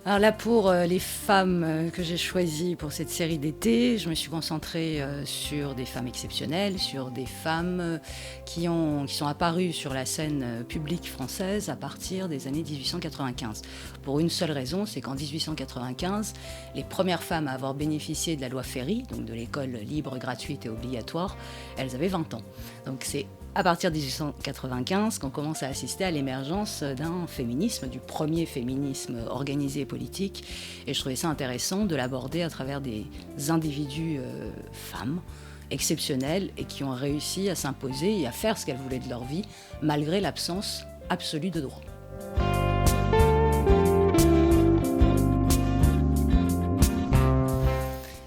Alors là, pour les femmes que j'ai choisies pour cette série d'été, je me suis concentrée sur des femmes exceptionnelles, sur des femmes qui sont apparues sur la scène publique française à partir des années 1895. Pour une seule raison, c'est qu'en 1895, les premières femmes à avoir bénéficié de la loi Ferry, donc de l'école libre, gratuite et obligatoire, elles avaient 20 ans. Donc c'est à partir de 1895 qu'on commence à assister à l'émergence d'un féminisme, du premier féminisme organisé et politique. Et je trouvais ça intéressant de l'aborder à travers des individus femmes exceptionnelles et qui ont réussi à s'imposer et à faire ce qu'elles voulaient de leur vie, malgré l'absence absolue de droit.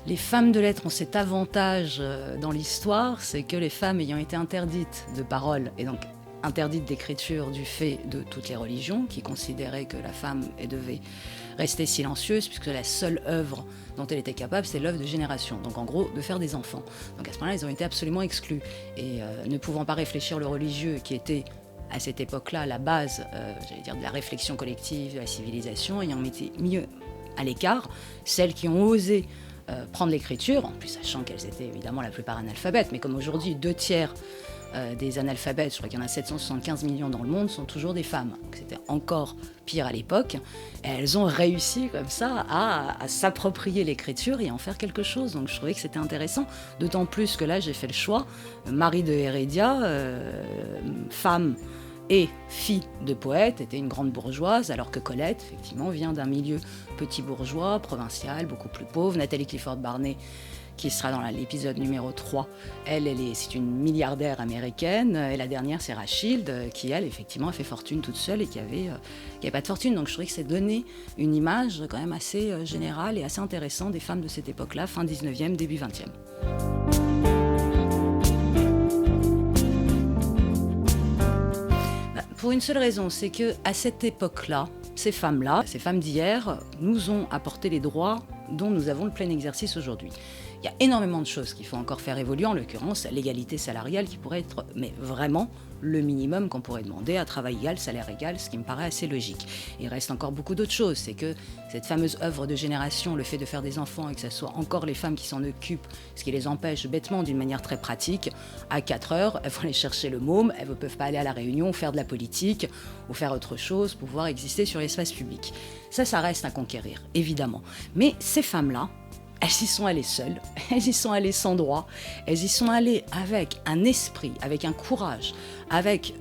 Les femmes de lettres ont cet avantage dans l'histoire, c'est que les femmes ayant été interdites de parole et donc interdites d'écriture du fait de toutes les religions, qui considéraient que la femme devait rester silencieuse, puisque la seule œuvre dont elle était capable, c'est l'œuvre de génération, donc en gros de faire des enfants. Donc à ce moment-là, elles ont été absolument exclues. Et ne pouvant pas réfléchir le religieux, qui était à cette époque-là la base, de la réflexion collective, de la civilisation, ayant été mieux à l'écart, celles qui ont osé prendre l'écriture, en plus sachant qu'elles étaient évidemment la plupart analphabètes, mais comme aujourd'hui 2/3 des analphabètes, je crois qu'il y en a 775 millions dans le monde, sont toujours des femmes. Donc c'était encore pire à l'époque. Et elles ont réussi comme ça à s'approprier l'écriture et en faire quelque chose. Donc je trouvais que c'était intéressant, d'autant plus que là j'ai fait le choix. Marie de Hérédia, femme et fille de poète, était une grande bourgeoise, alors que Colette, effectivement, vient d'un milieu petit bourgeois, provincial, beaucoup plus pauvre. Nathalie Clifford Barnett, qui sera dans l'épisode numéro 3, c'est une milliardaire américaine. Et la dernière, c'est Rachilde, qui, elle, effectivement, a fait fortune toute seule et qui avait pas de fortune. Donc je trouvais que c'est donné une image quand même assez générale et assez intéressante des femmes de cette époque-là, fin 19e, début 20e. Pour une seule raison, c'est qu'à cette époque-là, ces femmes-là, ces femmes d'hier, nous ont apporté les droits dont nous avons le plein exercice aujourd'hui. Il y a énormément de choses qu'il faut encore faire évoluer, en l'occurrence l'égalité salariale qui pourrait être, mais vraiment, le minimum qu'on pourrait demander à travail égal, salaire égal, ce qui me paraît assez logique. Il reste encore beaucoup d'autres choses, c'est que cette fameuse œuvre de génération, le fait de faire des enfants et que ce soit encore les femmes qui s'en occupent, ce qui les empêche bêtement d'une manière très pratique, à 4 heures, elles vont aller chercher le môme, elles ne peuvent pas aller à la réunion, faire de la politique ou faire autre chose, pouvoir exister sur l'espace public. Ça reste à conquérir, évidemment. Mais ces femmes-là, elles y sont allées seules, elles y sont allées sans droit, elles y sont allées avec un esprit, avec un courage, avec,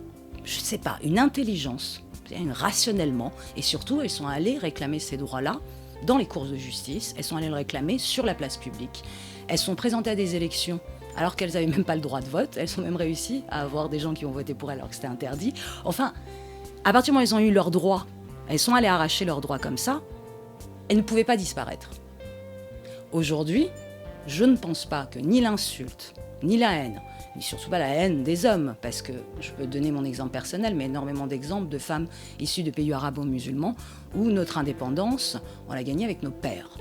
une intelligence, rationnellement, et surtout elles sont allées réclamer ces droits-là dans les cours de justice, elles sont allées le réclamer sur la place publique, elles sont présentées à des élections alors qu'elles n'avaient même pas le droit de vote, elles ont même réussi à avoir des gens qui ont voté pour elles alors que c'était interdit. Enfin, à partir du moment où elles ont eu leurs droits, elles sont allées arracher leurs droits comme ça, elles ne pouvaient pas disparaître. Aujourd'hui, je ne pense pas que ni l'insulte, ni la haine, ni surtout pas la haine des hommes, parce que je peux donner mon exemple personnel, mais énormément d'exemples de femmes issues de pays arabo-musulmans où notre indépendance, on l'a gagnée avec nos pères.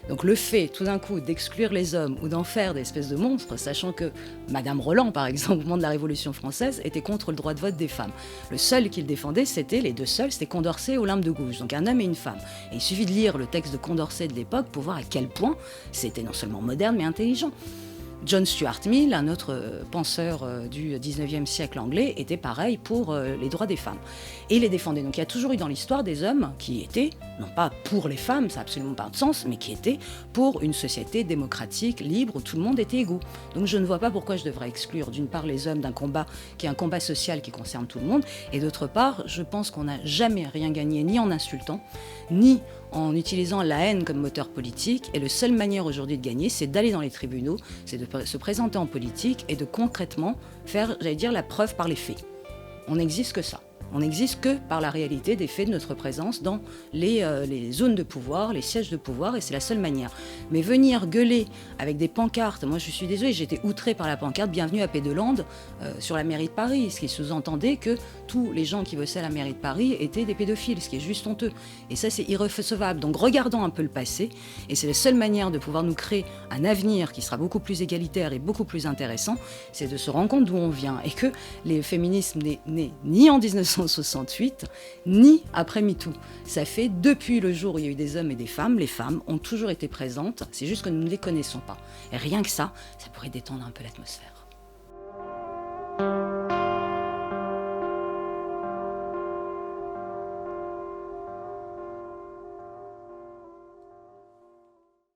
Donc le fait, tout d'un coup, d'exclure les hommes ou d'en faire des espèces de monstres, sachant que Madame Roland, par exemple, au moment de la Révolution française, était contre le droit de vote des femmes. Le seul qu'il défendait, les deux seuls, c'était Condorcet et Olympe de Gouges, donc un homme et une femme. Et il suffit de lire le texte de Condorcet de l'époque pour voir à quel point c'était non seulement moderne, mais intelligent. John Stuart Mill, un autre penseur du 19e siècle anglais, était pareil pour les droits des femmes. Et il les défendait. Donc il y a toujours eu dans l'histoire des hommes qui étaient, non pas pour les femmes, ça n'a absolument pas de sens, mais qui étaient pour une société démocratique, libre, où tout le monde était égaux. Donc je ne vois pas pourquoi je devrais exclure d'une part les hommes d'un combat qui est un combat social qui concerne tout le monde, et d'autre part, je pense qu'on n'a jamais rien gagné, ni en insultant, ni en utilisant la haine comme moteur politique. Et la seule manière aujourd'hui de gagner, c'est d'aller dans les tribunaux, c'est de se présenter en politique et de concrètement faire, la preuve par les faits. On n'existe que ça. On n'existe que par la réalité des faits de notre présence dans les zones de pouvoir, les sièges de pouvoir, et c'est la seule manière. Mais venir gueuler avec des pancartes, moi je suis désolée, j'ai été outrée par la pancarte « Bienvenue à Pédelande » sur la mairie de Paris, ce qui sous-entendait que tous les gens qui bossaient à la mairie de Paris étaient des pédophiles, ce qui est juste honteux. Et ça, c'est irrecevable. Donc regardons un peu le passé, et c'est la seule manière de pouvoir nous créer un avenir qui sera beaucoup plus égalitaire et beaucoup plus intéressant, c'est de se rendre compte d'où on vient, et que les féminismes n'est né ni en 1900 1968, ni après MeToo. Ça fait depuis le jour où il y a eu des hommes et des femmes, les femmes ont toujours été présentes, c'est juste que nous ne les connaissons pas. Et rien que ça, ça pourrait détendre un peu l'atmosphère.